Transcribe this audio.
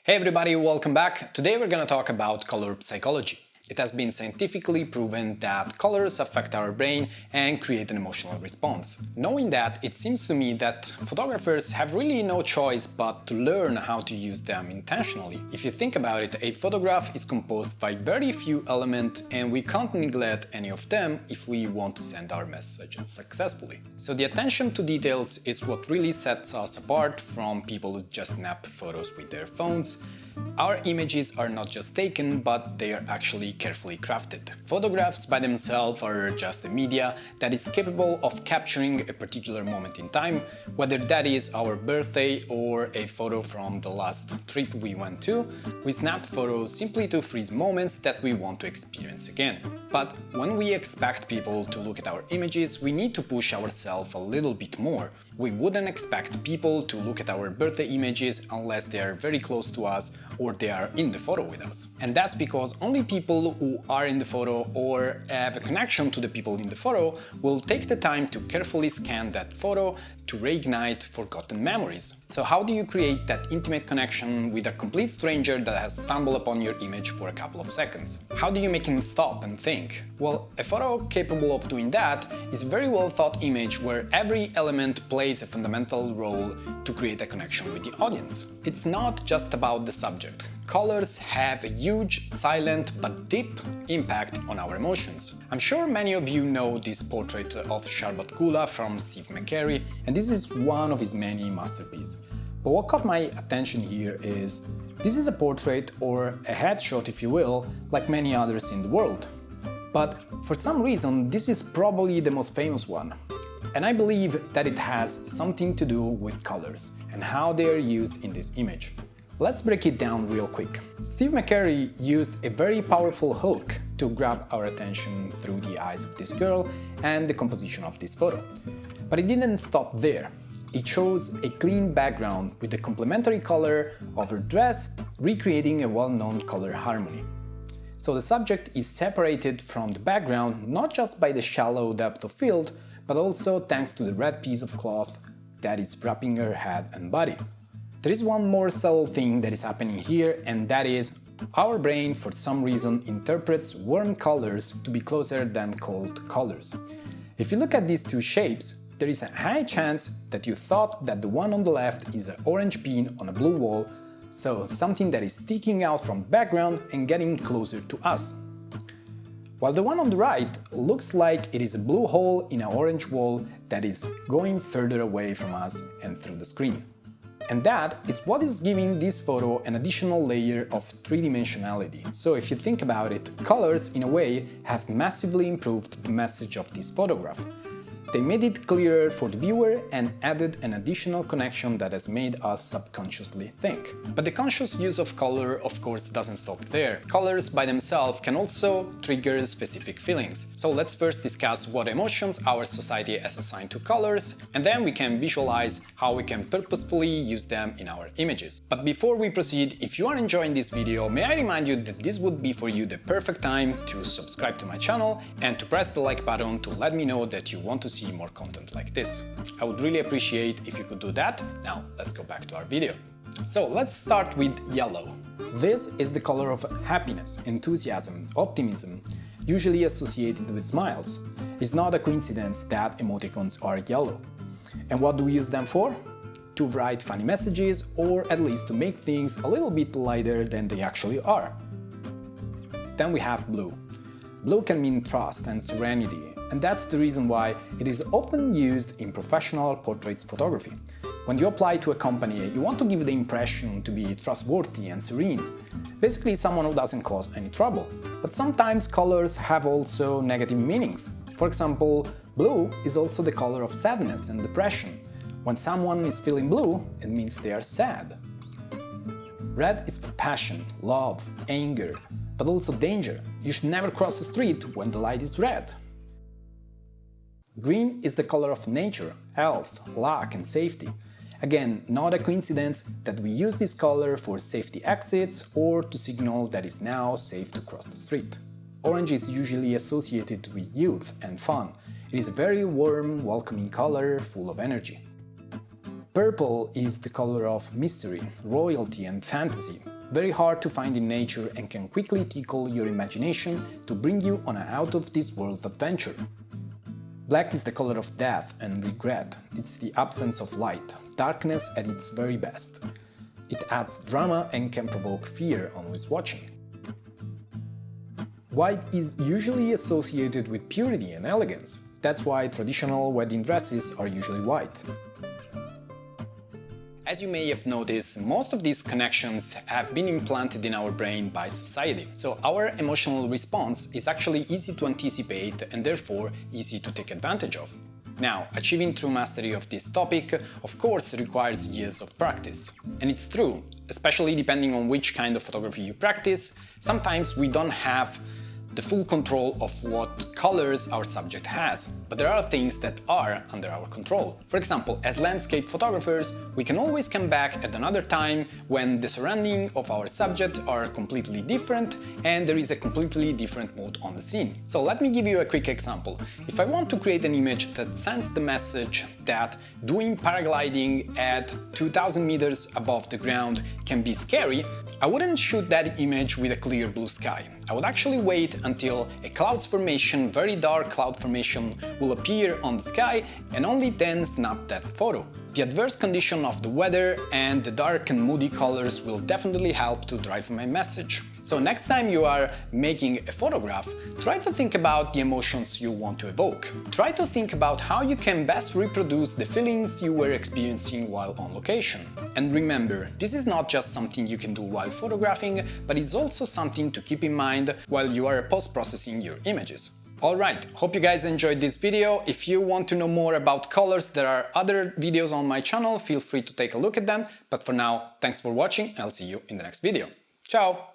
Hey everybody, welcome back. Today we're gonna talk about color psychology. It has been scientifically proven that colors affect our brain and create an emotional response. Knowing that, it seems to me that photographers have really no choice but to learn how to use them intentionally. If you think about it, a photograph is composed by very few elements and we can't neglect any of them if we want to send our message successfully. So the attention to details is what really sets us apart from people who just snap photos with their phones. Our images are not just taken, but they are actually carefully crafted. Photographs by themselves are just a media that is capable of capturing a particular moment in time, whether that is our birthday or a photo from the last trip we went to. We snap photos simply to freeze moments that we want to experience again. But when we expect people to look at our images, we need to push ourselves a little bit more. We wouldn't expect people to look at our birthday images unless they are very close to us or they are in the photo with us. And that's because only people who are in the photo or have a connection to the people in the photo will take the time to carefully scan that photo to reignite forgotten memories. So how do you create that intimate connection with a complete stranger that has stumbled upon your image for a couple of seconds? How do you make him stop and think? Well, a photo capable of doing that is a very well thought image where every element plays a fundamental role to create a connection with the audience. It's not just about the subject. Colors have a huge, silent but deep impact on our emotions. I'm sure many of you know this portrait of Sharbat Kula from Steve McCary, and this is one of his many masterpieces. But what caught my attention here is this is a portrait or a headshot, if you will, like many others in the world. But for some reason, this is probably the most famous one. And I believe that it has something to do with colors and how they are used in this image. Let's break it down real quick. Steve McCary used a very powerful hook to grab our attention through the eyes of this girl and the composition of this photo. But it didn't stop there. It chose a clean background with the complementary color of her dress, recreating a well-known color harmony. So the subject is separated from the background not just by the shallow depth of field, but also thanks to the red piece of cloth that is wrapping her head and body. There is one more subtle thing that is happening here, and that is our brain for some reason interprets warm colors to be closer than cold colors. If you look at these two shapes, there is a high chance that you thought that the one on the left is an orange pin on a blue wall, so something that is sticking out from the background and getting closer to us. While the one on the right looks like it is a blue hole in an orange wall that is going further away from us and through the screen. And that is what is giving this photo an additional layer of three-dimensionality. So if you think about it, colors, in a way, have massively improved the message of this photograph. They made it clearer for the viewer and added an additional connection that has made us subconsciously think. But the conscious use of color, of course, doesn't stop there. Colors by themselves can also trigger specific feelings. So let's first discuss what emotions our society has assigned to colors, and then we can visualize how we can purposefully use them in our images. But before we proceed, if you are enjoying this video, may I remind you that this would be for you the perfect time to subscribe to my channel and to press the like button to let me know that you want to see more content like this. I would really appreciate if you could do that. Now let's go back to our video. So let's start with yellow. This is the color of happiness, enthusiasm, optimism, usually associated with smiles. It's not a coincidence that emoticons are yellow. And what do we use them for? To write funny messages, or at least to make things a little bit lighter than they actually are. Then we have blue. Blue can mean trust and serenity, and that's the reason why it is often used in professional portraits photography. When you apply to a company, you want to give the impression to be trustworthy and serene. Basically someone who doesn't cause any trouble. But sometimes colors have also negative meanings. For example, blue is also the color of sadness and depression. When someone is feeling blue, it means they are sad. Red is for passion, love, anger, but also danger. You should never cross the street when the light is red. Green is the color of nature, health, luck and safety. Again, not a coincidence that we use this color for safety exits or to signal that it's now safe to cross the street. Orange is usually associated with youth and fun. It is a very warm, welcoming color full of energy. Purple is the color of mystery, royalty and fantasy. Very hard to find in nature and can quickly tickle your imagination to bring you on an out-of-this-world adventure. Black is the color of death and regret. It's the absence of light, darkness at its very best. It adds drama and can provoke fear on who's watching. White is usually associated with purity and elegance. That's why traditional wedding dresses are usually white. As you may have noticed, most of these connections have been implanted in our brain by society. So our emotional response is actually easy to anticipate and therefore easy to take advantage of. Now, achieving true mastery of this topic, of course, requires years of practice. And it's true, especially depending on which kind of photography you practice, sometimes we don't have the full control of what colors our subject has, but there are things that are under our control. For example, as landscape photographers, we can always come back at another time when the surrounding of our subject are completely different and there is a completely different mood on the scene. So let me give you a quick example. If I want to create an image that sends the message that doing paragliding at 2000 meters above the ground can be scary, I wouldn't shoot that image with a clear blue sky. I would actually wait until a clouds formation, very dark cloud formation, will appear on the sky and only then snap that photo. The adverse condition of the weather and the dark and moody colors will definitely help to drive my message. So next time you are making a photograph, try to think about the emotions you want to evoke. Try to think about how you can best reproduce the feelings you were experiencing while on location. And remember, this is not just something you can do while photographing, but it's also something to keep in mind while you are post-processing your images. Alright, hope you guys enjoyed this video. If you want to know more about colors, there are other videos on my channel, feel free to take a look at them. But for now, thanks for watching and I'll see you in the next video. Ciao!